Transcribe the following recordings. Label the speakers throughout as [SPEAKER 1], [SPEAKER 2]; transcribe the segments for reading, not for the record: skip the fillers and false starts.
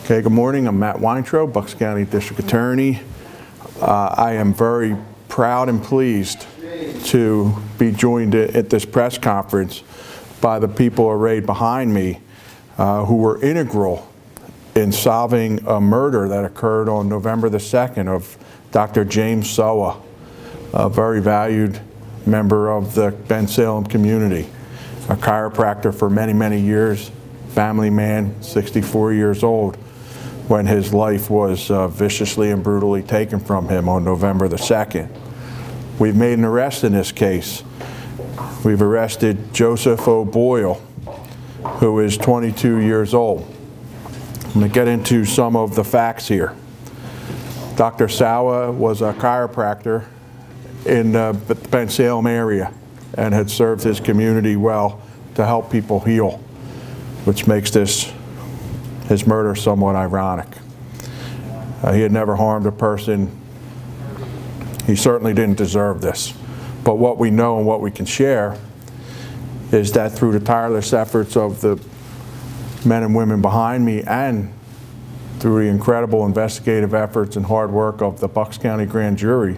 [SPEAKER 1] Okay, good morning. I'm Matt Weintraub, Bucks County District Attorney. I am very proud and pleased to be joined at this press conference by the people arrayed behind me who were integral in solving a murder that occurred on November the 2nd of Dr. James Sowa, a very valued member of the Bensalem community, a chiropractor for many, many years, family man, 64 years old, when his life was viciously and brutally taken from him on November the 2nd. We've made an arrest in this case. We've arrested Joseph O'Boyle, who is 22 years old. I'm going to get into some of the facts here. Dr. Sowa was a chiropractor in the Bensalem area and had served his community well to help people heal, which makes his murder somewhat ironic. He had never harmed a person. He certainly didn't deserve this. But what we know and what we can share is that through the tireless efforts of the men and women behind me and through the incredible investigative efforts and hard work of the Bucks County Grand Jury,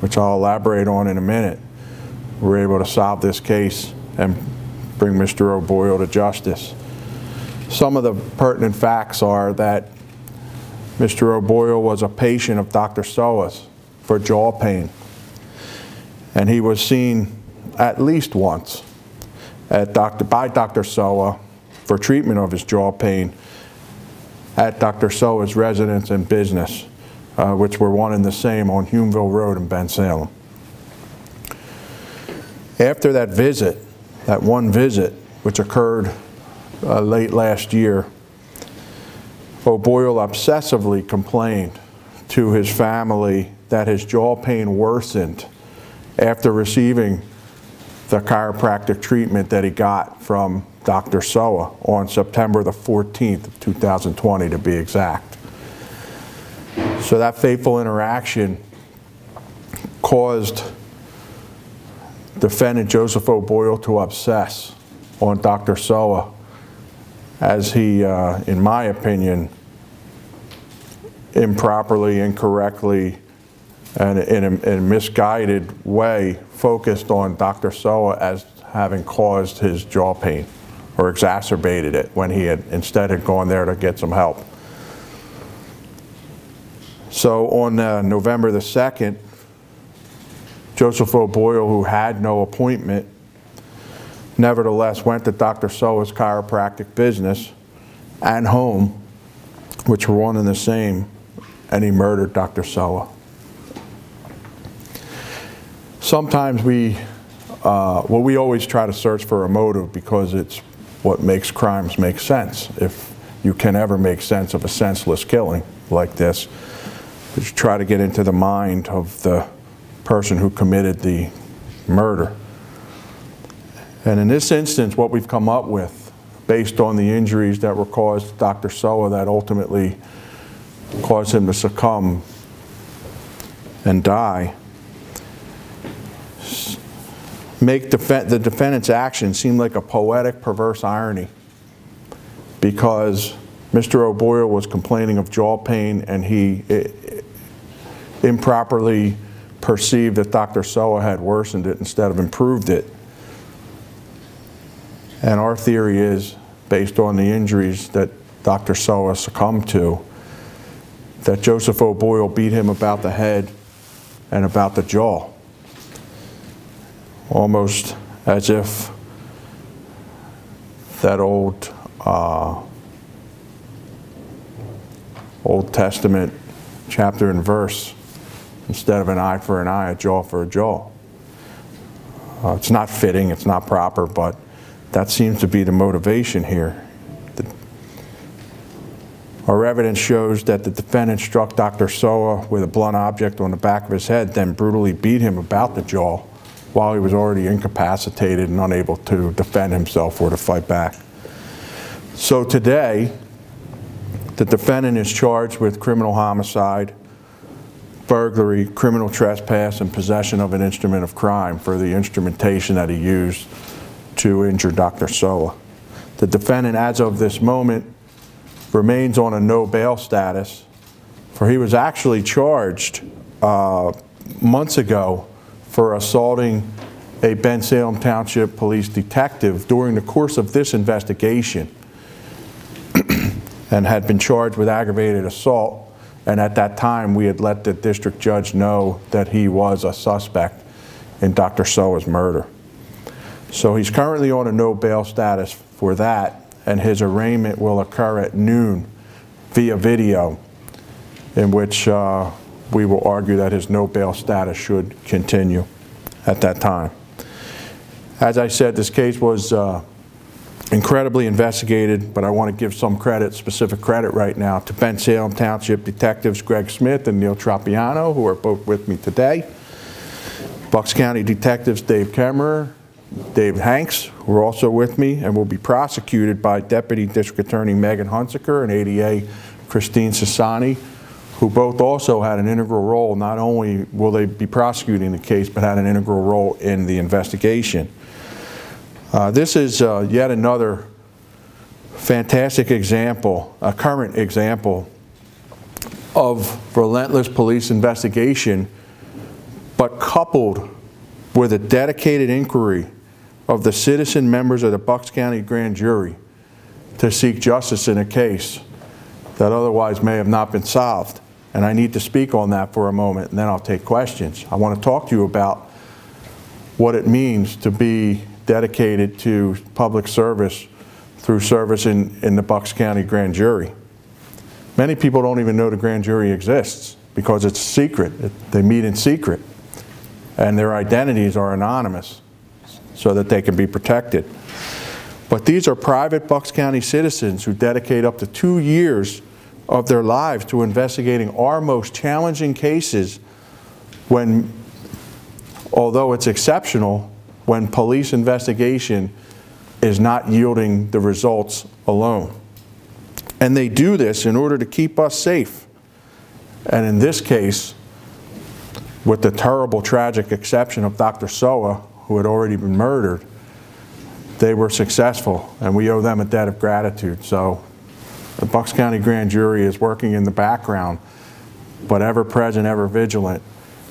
[SPEAKER 1] which I'll elaborate on in a minute, we're able to solve this case and bring Mr. O'Boyle to justice. Some of the pertinent facts are that Mr. O'Boyle was a patient of Dr. Sowa's for jaw pain, and he was seen at least once by Dr. Sowa for treatment of his jaw pain at Dr. Sowa's residence and business, which were one and the same on Hulmeville Road in Bensalem. After that visit, that one visit, which occurred late last year, O'Boyle obsessively complained to his family that his jaw pain worsened after receiving the chiropractic treatment that he got from Dr. Sowa on September the 14th of 2020 to be exact. So that fateful interaction caused defendant Joseph O'Boyle to obsess on Dr. Sowa, as he, in my opinion, improperly, incorrectly, and in a misguided way focused on Dr. Sowa as having caused his jaw pain or exacerbated it when he had instead had gone there to get some help. So on November the 2nd, Joseph O'Boyle, who had no appointment, nevertheless went to Dr. Sowa's chiropractic business and home, which were one and the same, and he murdered Dr. Sowa. Sometimes we always try to search for a motive because it's what makes crimes make sense. If you can ever make sense of a senseless killing like this, you try to get into the mind of the person who committed the murder. And in this instance, what we've come up with, based on the injuries that were caused to Dr. Sowa that ultimately caused him to succumb and die, make the defendant's action seem like a poetic, perverse irony, because Mr. O'Boyle was complaining of jaw pain and he improperly perceived that Dr. Sowa had worsened it instead of improved it. And our theory is, based on the injuries that Dr. Sowa succumbed to, that Joseph O'Boyle beat him about the head and about the jaw, almost as if that Old Testament chapter and verse, instead of an eye for an eye, a jaw for a jaw. It's not fitting, it's not proper, but that seems to be the motivation here. Our evidence shows that the defendant struck Dr. Sowa with a blunt object on the back of his head, then brutally beat him about the jaw while he was already incapacitated and unable to defend himself or to fight back. So today, the defendant is charged with criminal homicide, burglary, criminal trespass, and possession of an instrument of crime for the instrumentation that he used to injure Dr. Sowa. The defendant, as of this moment, remains on a no bail status, for he was actually charged months ago for assaulting a Bensalem Township Police detective during the course of this investigation and had been charged with aggravated assault. And at that time, we had let the district judge know that he was a suspect in Dr. Sowa's murder. So he's currently on a no bail status for that, and his arraignment will occur at noon via video, in which we will argue that his no bail status should continue at that time. As I said, this case was incredibly investigated, but I want to give some credit, specific credit right now, to Bensalem Township Detectives Greg Smith and Neil Tropiano, who are both with me today. Bucks County Detectives Dave Kemmerer, Dave Hanks, who are also with me and will be prosecuted by Deputy District Attorney Megan Hunsaker and ADA Christine Sassani, who both also had an integral role. Not only will they be prosecuting the case, but had an integral role in the investigation. This is yet another fantastic example, a current example of relentless police investigation, but coupled with a dedicated inquiry of the citizen members of the Bucks County Grand Jury to seek justice in a case that otherwise may have not been solved. And I need to speak on that for a moment, and then I'll take questions. I want to talk to you about what it means to be dedicated to public service through service in the Bucks County Grand Jury. Many people don't even know the grand jury exists because it's secret. They meet in secret, and their identities are anonymous so that they can be protected. But these are private Bucks County citizens who dedicate up to 2 years of their lives to investigating our most challenging cases when, although it's exceptional, when police investigation is not yielding the results alone. And they do this in order to keep us safe. And in this case, with the terrible, tragic exception of Dr. Sowa, who had already been murdered, they were successful, and we owe them a debt of gratitude. So the Bucks County Grand Jury is working in the background, but ever present, ever vigilant,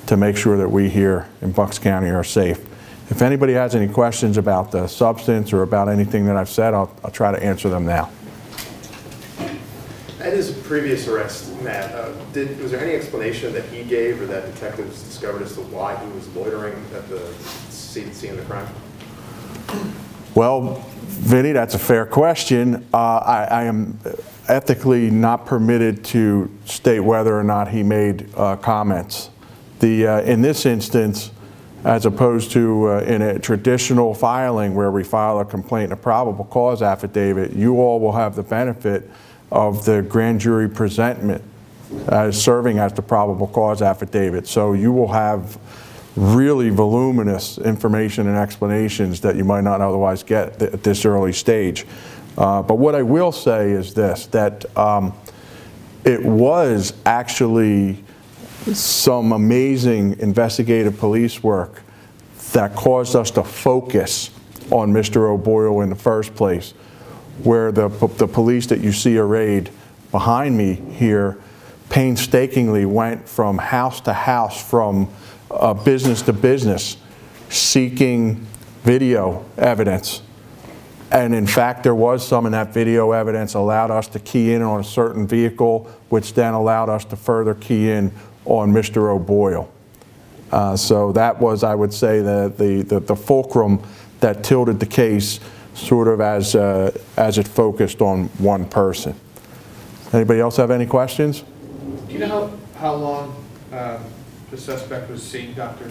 [SPEAKER 1] to make sure that we here in Bucks County are safe. If anybody has any questions about the substance or about anything that I've said, I'll try to answer them now.
[SPEAKER 2] At his previous arrest, Matt, was there any explanation that he gave or that detectives discovered as to why he was loitering at the scene of the crime?
[SPEAKER 1] Well, Vinny, that's a fair question. I am ethically not permitted to state whether or not he made comments. In this instance, as opposed to in a traditional filing where we file a complaint and a probable cause affidavit, you all will have the benefit of the grand jury presentment as serving as the probable cause affidavit. So you will have really voluminous information and explanations that you might not otherwise get at this early stage. But what I will say is this, that it was actually some amazing investigative police work that caused us to focus on Mr. O'Boyle in the first place, where the police that you see arrayed behind me here painstakingly went from house to house, from business to business, seeking video evidence. And in fact, there was some in that video evidence allowed us to key in on a certain vehicle, which then allowed us to further key in on Mr. O'Boyle. So that was, I would say, the fulcrum that tilted the case sort of as it focused on one person. Anybody else have any questions?
[SPEAKER 3] Do you know how long the suspect was seeing Dr.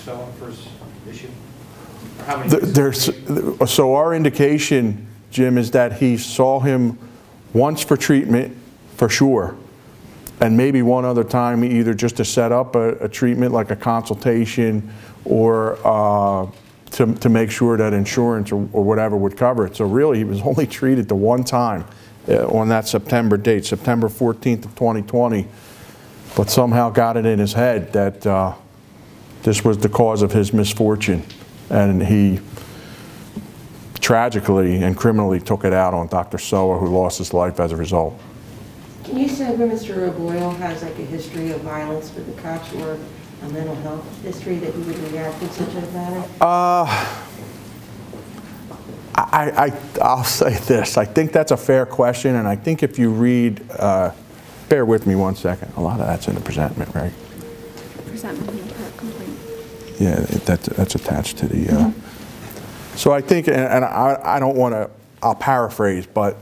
[SPEAKER 3] Sowa for his issue? Or how many
[SPEAKER 1] so our indication, Jim, is that he saw him once for treatment, for sure, and maybe one other time either just to set up a treatment like a consultation or to make sure that insurance or whatever would cover it. So really he was only treated the one time on that September date, September 14th of 2020, but somehow got it in his head that this was the cause of his misfortune, and he tragically and criminally took it out on Dr. Sowa, who lost his life as a result.
[SPEAKER 4] Can you say where Mr. O'Boyle has like a history of violence with the cops or a mental health history that you would react in such a matter?
[SPEAKER 1] I'll say this. I think that's a fair question, and I think if you read, bear with me one second. A lot of that's in the presentment, right?
[SPEAKER 5] Presentment of the complaint.
[SPEAKER 1] Yeah, that's attached to the. So I think, and I don't want to. I'll paraphrase, but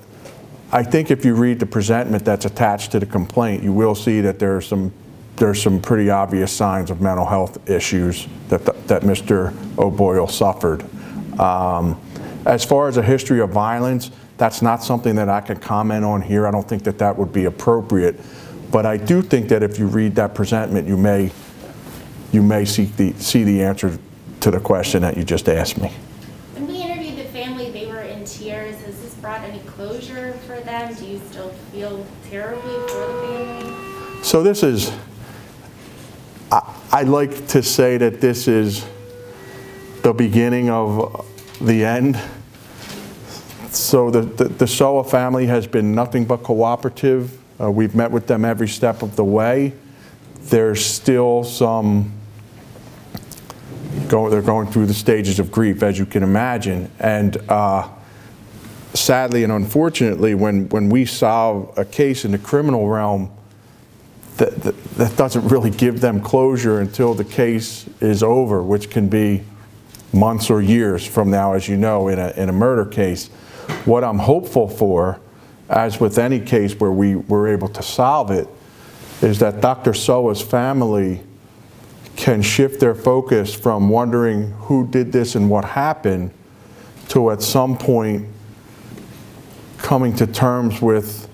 [SPEAKER 1] I think if you read the presentment that's attached to the complaint, you will see that there's some pretty obvious signs of mental health issues that Mr. O'Boyle suffered. As far as a history of violence, that's not something that I can comment on here. I don't think that that would be appropriate. But I do think that if you read that presentment, you may see the answer to the question that you just asked me.
[SPEAKER 6] When we interviewed the family, they were in tears. Has this brought any closure for them? Do you still feel terribly for the family?
[SPEAKER 1] So this is, I like to say that this is the beginning of the end. So the Sowa family has been nothing but cooperative. We've met with them every step of the way. There's still some, they're going through the stages of grief, as you can imagine. And sadly and unfortunately, when we solve a case in the criminal realm, that doesn't really give them closure until the case is over, which can be months or years from now, as you know, in a murder case. What I'm hopeful for, as with any case where we were able to solve it, is that Dr. Sowa's family can shift their focus from wondering who did this and what happened to at some point coming to terms with,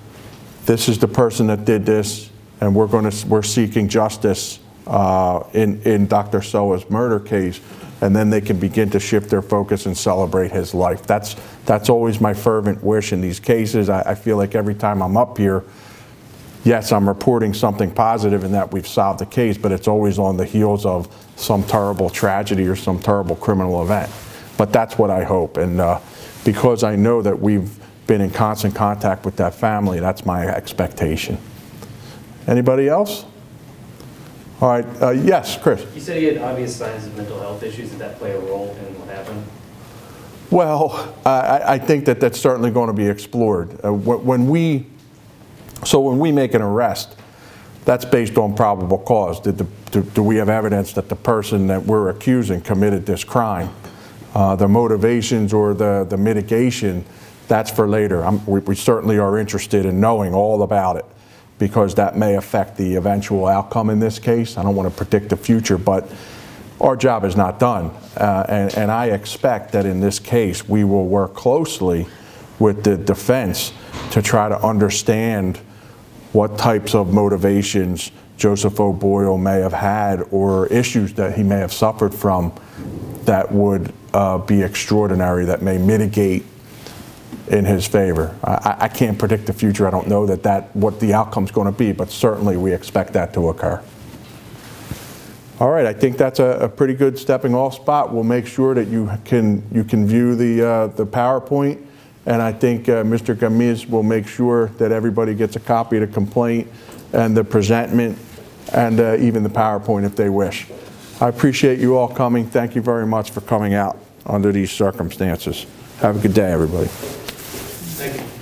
[SPEAKER 1] this is the person that did this, and we're seeking justice in Dr. Sowa's murder case, and then they can begin to shift their focus and celebrate his life. That's always my fervent wish in these cases. I feel like every time I'm up here, yes, I'm reporting something positive in that we've solved the case, but it's always on the heels of some terrible tragedy or some terrible criminal event. But that's what I hope, and because I know that we've been in constant contact with that family, that's my expectation. Anybody else? All right, yes, Chris.
[SPEAKER 7] You said he had obvious signs of mental health issues. Did that play a role in what happened?
[SPEAKER 1] Well, I think that that's certainly going to be explored. When we make an arrest, that's based on probable cause. Do we have evidence that the person that we're accusing committed this crime? The motivations or the mitigation, that's for later. We certainly are interested in knowing all about it, because that may affect the eventual outcome in this case. I don't want to predict the future, but our job is not done. And I expect that in this case, we will work closely with the defense to try to understand what types of motivations Joseph O'Boyle may have had, or issues that he may have suffered from that would be extraordinary, that may mitigate in his favor. I can't predict the future. I don't know what the outcome's going to be, but certainly we expect that to occur. All right, I think that's a pretty good stepping off spot. We'll make sure that you can view the PowerPoint, and I think Mr. Gamiz will make sure that everybody gets a copy of the complaint and the presentment and even the PowerPoint if they wish. I appreciate you all coming. Thank you very much for coming out under these circumstances. Have a good day, everybody.
[SPEAKER 3] Thank you.